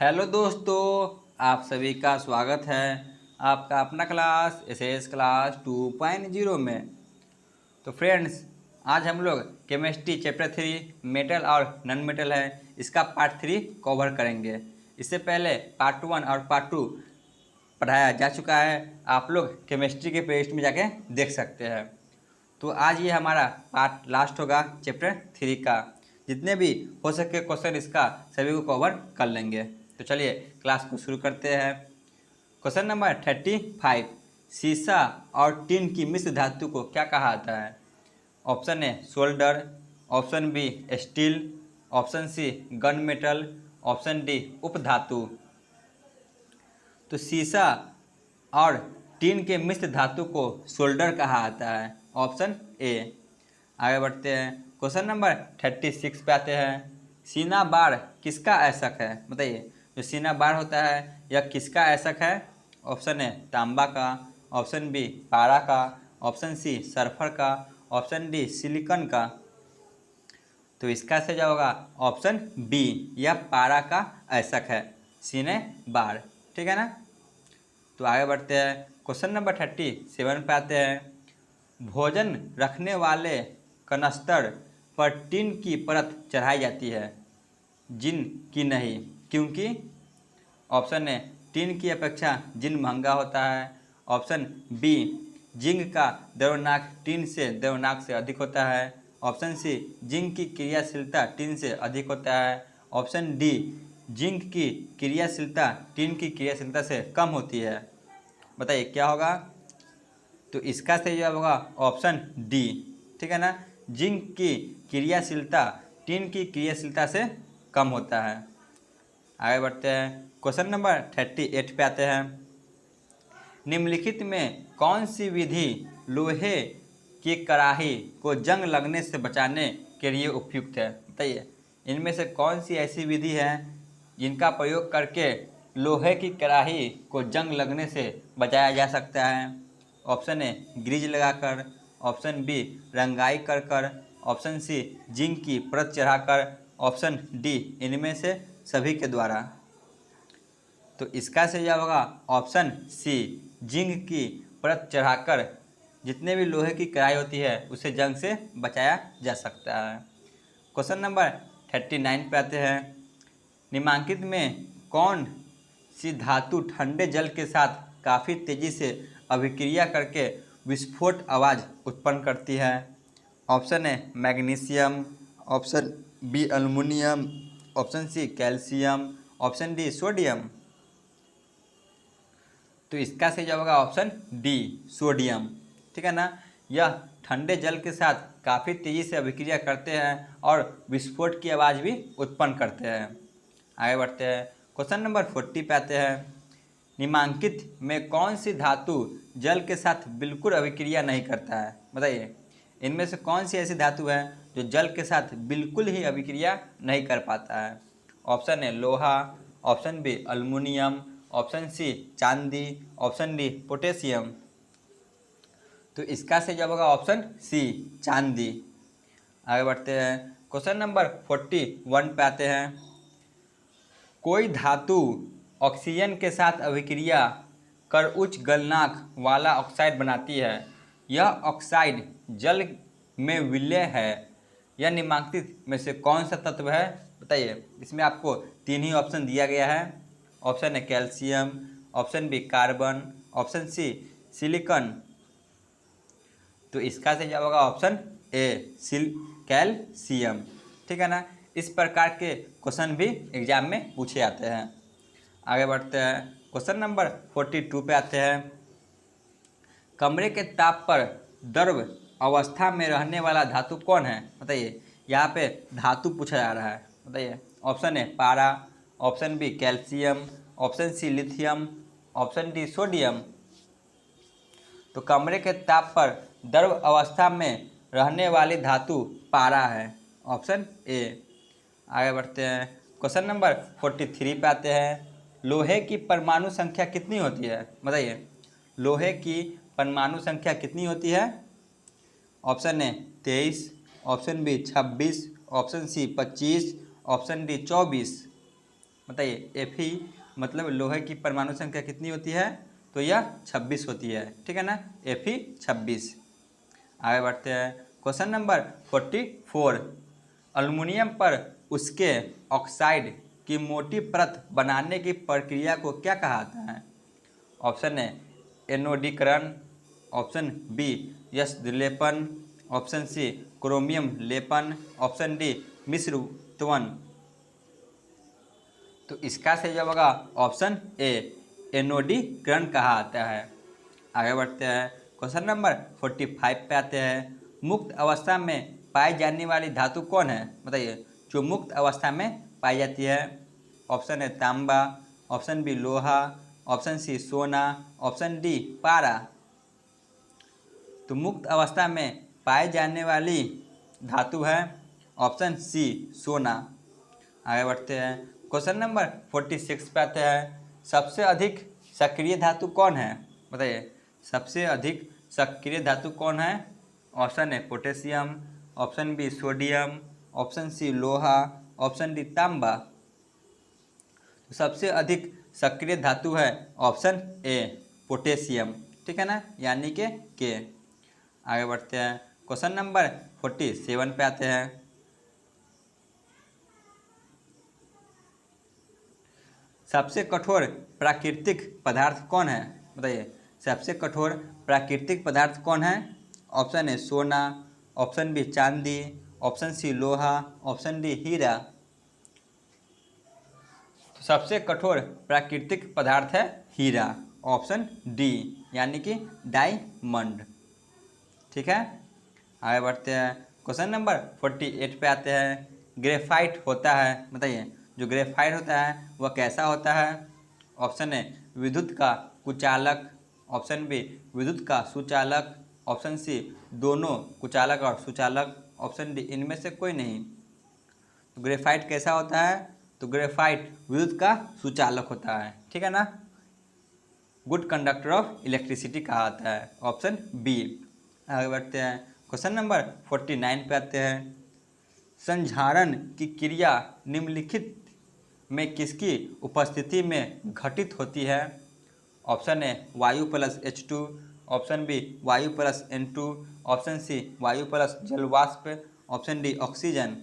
Hello दोस्तों, आप सभी का स्वागत है आपका अपना क्लास एसएस क्लास 2.0 में। तो फ्रेंड्स, आज हम लोग केमिस्ट्री चैप्टर 3 मेटल और नॉन मेटल है, इसका पार्ट 3 कवर करेंगे। इससे पहले पार्ट 1 और पार्ट 2 पढ़ाया जा चुका है, आप लोग केमिस्ट्री के प्लेलिस्ट में जाके देख सकते हैं। तो आज ये हमारा पार्ट लास्ट होगा चैप्टर 3 का। जितने भी हो सके क्वेश्चन इसका सभी को कवर कर लेंगे। तो चलिए क्लास को शुरू करते हैं। क्वेश्चन नंबर 35, सीसा और टिन की मिश्र धातु को क्या कहा जाता है? Option A solder, option B steel, option C gun metal, option D उपधातु। तो सीसा और टिन के मिश्र धातु को सोल्डर कहा जाता है, ऑप्शन ए। आगे बढ़ते हैं, क्वेश्चन नंबर 36 पे आते हैं। सीना बार किसका ऐसक है? बताइए, जो सीना बार होता है यह किसका ऐसक है? ऑप्शन ए तांबा का, ऑप्शन बी पारा का, ऑप्शन सी सल्फर का, ऑप्शन डी सिलिकॉन का। तो इसका सही जवाब होगा ऑप्शन बी, यह पारा का ऐसक है, सीने बार। ठीक है ना। तो आगे बढ़ते हैं, क्वेश्चन नंबर 37 पे आते हैं। भोजन रखने वाले कनस्तर पर टिन की परत चढ़ाई जाती है, जिन की नहीं, क्योंकि? ऑप्शन ए टिन की अपेक्षा जिन महंगा होता है, ऑप्शन बी जिंक का द्रव्यनाक टिन से द्रव्यनाक से अधिक होता है, ऑप्शन सी जिंक की क्रियाशीलता टिन से अधिक होता है, ऑप्शन डी जिंक की क्रियाशीलता टिन की क्रियाशीलता से कम होती है। बताइए क्या होगा? तो इसका सही जवाब होगा ऑप्शन डी। ठीक है ना, जिंक की क्रियाशीलता टिन की क्रियाशीलता से कम होता है। आगे बढ़ते हैं, क्वेश्चन नंबर 38 पे आते हैं। निम्नलिखित में कौन सी विधि लोहे की कड़ाही को जंग लगने से बचाने के लिए उपयुक्त है? बताइए, इनमें से कौन सी ऐसी विधि है जिनका प्रयोग करके लोहे की कड़ाही को जंग लगने से बचाया जा सकता है? ऑप्शन ए ग्रीज लगाकर, ऑप्शन बी रंगाई कर कर, ऑप्शन सी जिंक की परत चढ़ाकर, ऑप्शन डी इनमें से सभी के द्वारा। तो इसका सही जवाब होगा ऑप्शन सी, जिंक की परत चढ़ाकर जितने भी लोहे की कढ़ाई होती है उसे जंग से बचाया जा सकता है। क्वेश्चन नंबर 39 पे आते हैं। निम्नलिखित में कौन सी धातु ठंडे जल के साथ काफ़ी तेज़ी से अभिक्रिया करके विस्फोट आवाज़ उत्पन्न करती है? Option A magnesium, option B aluminium, option C calcium, option D sodium. तो इसका सही जवाब होगा ऑप्शन डी सोडियम। ठीक है ना, यह ठंडे जल के साथ काफ़ी तेज़ी से अभिक्रिया करते हैं और विस्फोट की आवाज़ भी उत्पन्न करते हैं। आगे बढ़ते हैं, क्वेश्चन नंबर 40 पे आते हैं। निम्नलिखित में कौन सी धातु जल के साथ बिल्कुल अभिक्रिया नहीं करता है? बताइए, इनमें से कौन सी ऐसी धातु है जो जल के साथ बिल्कुल ही अभिक्रिया नहीं कर पाता है? ऑप्शन ए लोहा, option B aluminium, option C चांदी, ऑप्शन डी पोटेशियम। तो इसका सही जवाब होगा ऑप्शन सी चांदी। आगे बढ़ते हैं, क्वेश्चन नंबर 41 पे आते हैं। कोई धातु ऑक्सीजन के साथ अभिक्रिया कर उच्च गलनांक वाला ऑक्साइड बनाती है, यह ऑक्साइड जल में विलय है, यह निम्नलिखित में से कौन सा तत्व है? बताइए, इसमें आपको 3 ही ऑप्शन दिया गया है। Option A calcium, option B carbon, option C silicon. तो इसका सही जवाब होगा ऑप्शन ए कैल्शियम। ठीक है ना, इस प्रकार के क्वेश्चन भी एग्जाम में पूछे जाते हैं। आगे बढ़ते हैं, क्वेश्चन नंबर 42 पे आते हैं। कमरे के ताप पर द्रव अवस्था में रहने वाला धातु कौन है? बताइए, यहाँ पे धातु पूछा जा रहा है। बताइए, ऑप्शन ए पारा, option B calcium, option C lithium, option D sodium. तो कमरे के ताप पर द्रव अवस्था में रहने वाली धातु पारा है, ऑप्शन ए। आगे बढ़ते हैं, क्वेश्चन नंबर 43 पे आते हैं। लोहे की परमाणु संख्या कितनी होती है? बताइए, लोहे की परमाणु संख्या कितनी होती है? Option A 23, option B 26, option C 25, option D 24। बताइए Fe मतलब लोहे की परमाणु संख्या कितनी होती है, तो यह 26 होती है, ठीक है ना, Fe 26। आगे बढ़ते हैं, क्वेश्चन नंबर 44, अल्युमिनियम पर उसके ऑक्साइड की मोटी परत बनाने की प्रक्रिया को क्या कहता है। ऑप्शन ए एनोडीकरण, ऑप्शन बी यश लेपन, ऑप्शन सी क्रोमियम लेपन, ऑप्शन डी मिश्र उत्वरण। तो इसका सही जवाब होगा ऑप्शन ए एनोडीकरण कहा आता है। आगे बढ़ते हैं, क्वेश्चन नंबर 45 पे आते हैं, मुक्त अवस्था में पाई जाने वाली धातु कौन है, बताइए जो मुक्त अवस्था में पाई जाती है। ऑप्शन है तांबा, ऑप्शन बी लोहा, ऑप्शन सी सोना, ऑप्शन डी पारा। तो मुक्त अवस्था में पाई जाने वाली धातु है ऑप्शन सी सोना। आगे बढ़ते हैं, क्वेश्चन नंबर 46 पे आते हैं, सबसे अधिक सक्रिय धातु कौन है, बताइए सबसे अधिक सक्रिय धातु कौन है। Option A potassium, option B sodium, option C लोहा, ऑप्शन डी तांबा। तो सबसे अधिक सक्रिय धातु है ऑप्शन ए पोटेशियम, ठीक है ना, यानी के। आगे बढ़ते हैं, क्वेश्चन नंबर 47 पे आते हैं, सबसे कठोर प्राकृतिक पदार्थ कौन है, बताइए सबसे कठोर प्राकृतिक पदार्थ कौन है। ऑप्शन ए सोना, ऑप्शन बी चांदी, ऑप्शन सी लोहा, ऑप्शन डी हीरा। तो सबसे कठोर प्राकृतिक पदार्थ है हीरा, ऑप्शन डी यानी कि डायमंड, ठीक है। आगे बढ़ते हैं, क्वेश्चन नंबर 48 पे आते हैं, ग्रेफाइट होता है, बताइए जो ग्रेफाइट होता है वह कैसा होता है। ऑप्शन ए विद्युत का कुचालक, ऑप्शन बी विद्युत का सुचालक, ऑप्शन सी दोनों कुचालक और सुचालक, ऑप्शन डी इनमें से कोई नहीं। तो ग्रेफाइट कैसा होता है, तो ग्रेफाइट विद्युत का सुचालक होता है, ठीक है ना, गुड कंडक्टर ऑफ इलेक्ट्रिसिटी कहा जाता है, ऑप्शन बी। आगे बढ़ते हैं, क्वेश्चन नंबर 49 पे आते हैं, संधारण की क्रिया निम्नलिखित में किसकी उपस्थिति में घटित होती है। ऑप्शन ए वायु प्लस H2, ऑप्शन बी वायु प्लस N2, ऑप्शन सी वायु प्लस जलवाष्प, ऑप्शन डी ऑक्सीजन।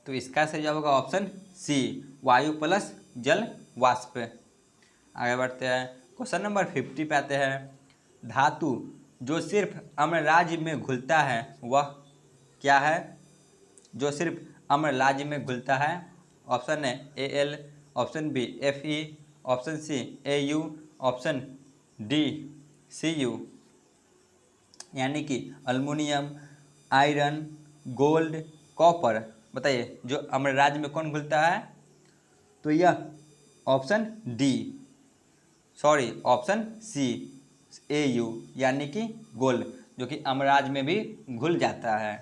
तो इसका सही जवाब होगा ऑप्शन सी वायु प्लस जल वाष्प। आगे बढ़ते हैं, क्वेश्चन नंबर 50 पे आते हैं, धातु जो सिर्फ अम्लराज में घुलता है वह क्या है, जो सिर्फ अम्लराज में घुलता है। Option A Al, option B Fe, option C Au, option D Cu। यानी कि अल्युमिनियम, आयरन, गोल्ड, कॉपर। बताइए जो अम्लराज में कौन घुलता है, तो यह option D, sorry option C Au यानी कि गोल्ड, जो कि अम्लराज में भी घुल जाता है।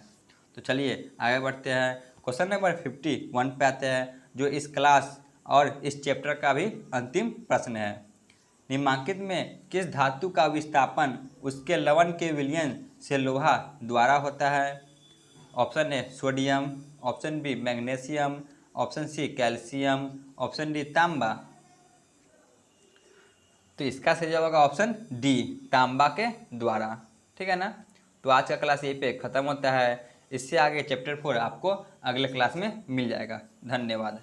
तो चलिए आगे बढ़ते हैं, क्वेश्चन नंबर 51 पे आते हैं, जो इस क्लास और इस चैप्टर का भी अंतिम प्रश्न है। निम्नलिखित में किस धातु का विस्थापन उसके लवण के विलयन से लोहा द्वारा होता है। Option A sodium, option B magnesium, option C calcium, option D तांबा। तो इसका सही जवाब होगा ऑप्शन डी तांबा के द्वारा, ठीक है ना। तो आज का क्लास यहीं पे ख़त्म होता है, इससे आगे चैप्टर 4 आपको अगले क्लास में मिल जाएगा। धन्यवाद।